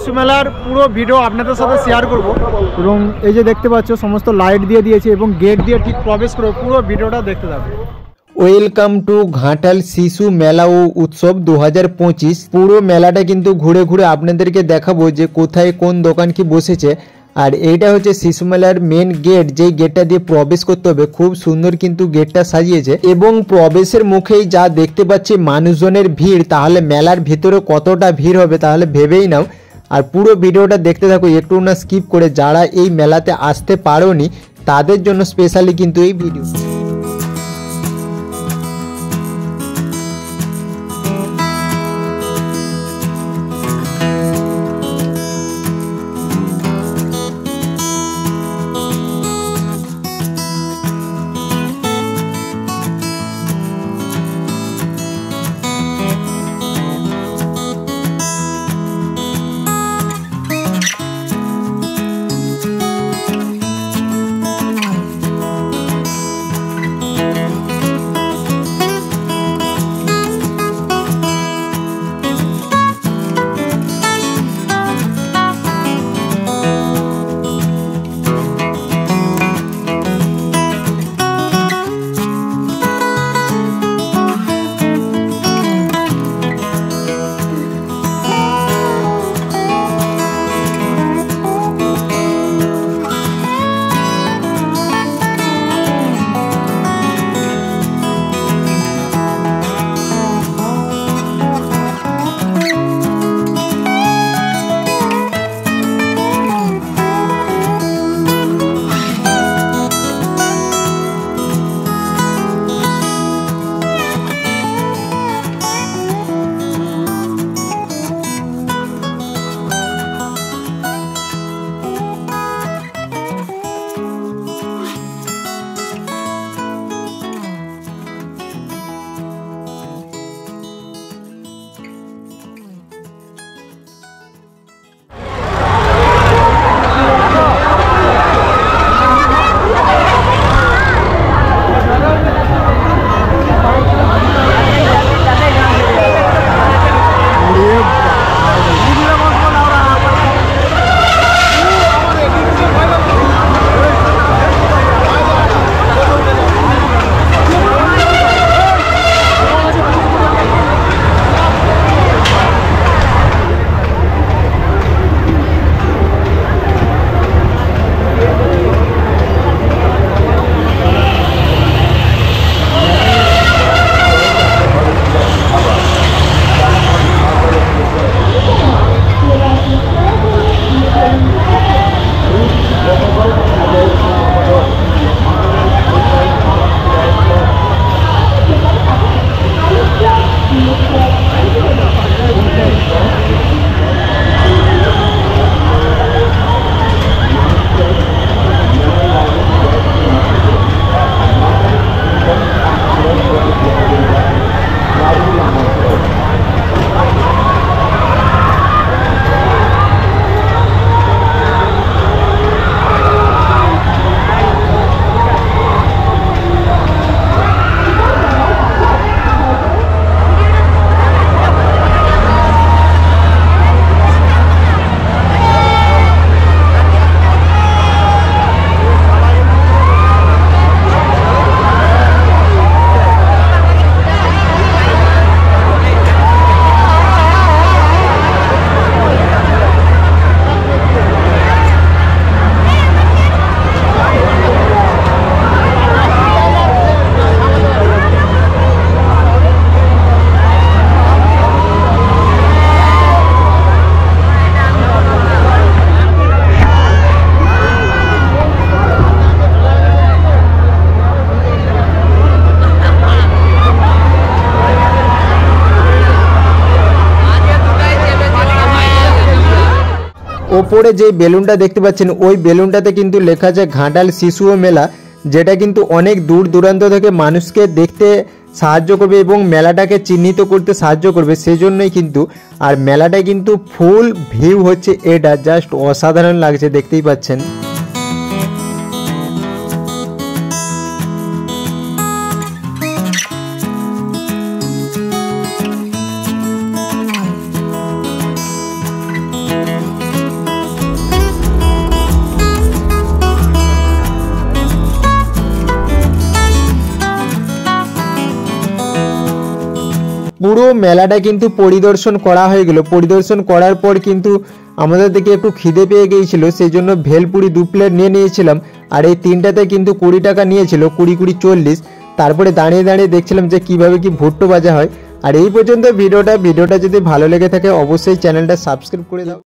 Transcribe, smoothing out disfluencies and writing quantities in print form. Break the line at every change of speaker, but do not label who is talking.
শিশু মেলার পুরো ভিডিও আপনাদের সাথে শেয়ার করব এবং এই যে দেখতে পাচ্ছ সমস্ত লাইট দিয়ে দিয়েছে এবং গেট দিয়ে ঠিক প্রবেশ করে পুরো ভিডিওটা দেখতে থাকবে।
ওয়েলকাম টু ঘাটাল শিশু মেলা ও উৎসব 2025। পুরো মেলাটা কিন্তু ঘুরে ঘুরে আপনাদেরকে দেখাবো যে কোথায় কোন দোকান কি বসেছে। আর এইটা হচ্ছে শিশু মেলার মেন গেট, যেই গেটটা দিয়ে প্রবেশ করতে হবে। খুব সুন্দর কিন্তু গেটটা সাজিয়েছে এবং প্রবেশের মুখেই যা দেখতে পাচ্ছি মানুষজনের ভিড়, তাহলে মেলার ভিতরে কতটা ভিড় হবে তাহলে ভেবেই নাও। আর পুরো ভিডিওটা দেখতে থাকো একটু না স্কিপ করে। যারা এই মেলাতে আসতে পারোনি তাদের জন্য স্পেশালি কিন্তু এই ভিডিও। ওপরে যে বেলুনটা দেখতে পাচ্ছেন ওই বেলুনটাতে কিন্তু লেখা আছে ঘাটাল শিশু মেলা, যেটা কিন্তু অনেক দূর দূরান্ত থেকে মানুষকে দেখতে সাহায্য করবে এবং মেলাটাকে চিহ্নিত করতে সাহায্য করবে, সেজন্যই কিন্তু। আর মেলাটায় কিন্তু ফুল ভিউ হচ্ছে, এটা জাস্ট অসাধারণ লাগছে, দেখতেই পাচ্ছেন। পুরো মেলাটা কিন্তু পরিদর্শন করা হয়ে গেল। পরিদর্শন করার পর কিন্তু আমাদের দিকে একটু খিদে পেয়ে গিয়েছিল, সেই জন্য ভেলপুরি 2 প্লেট নিয়ে নিয়েছিলাম। আর এই তিনটাতে কিন্তু 20 টাকা নিয়েছিল, 20 20 40। তারপরে দাঁড়িয়ে দাঁড়িয়ে দেখছিলাম যে কিভাবে কি ভুট্টো ভাজা হয়। আর এই পর্যন্ত ভিডিওটা যদি ভালো লেগে থাকে অবশ্যই চ্যানেলটা সাবস্ক্রাইব করে দাও।